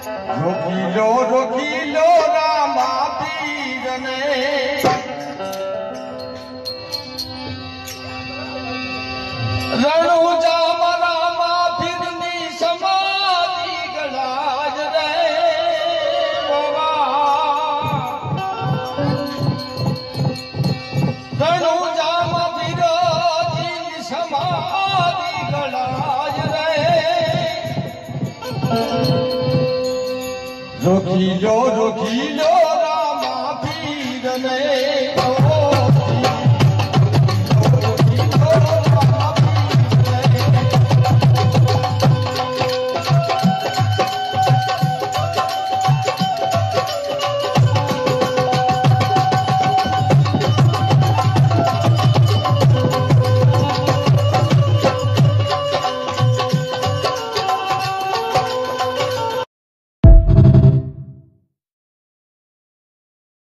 રોકીલો રોકીલો રામા પીરને રણુજા રામા પીરની સમાધિ ગળાજ રે રણુજા પીરની સમાધિ ગળાજ રે રોકીલો રોકીલો રામા પીરને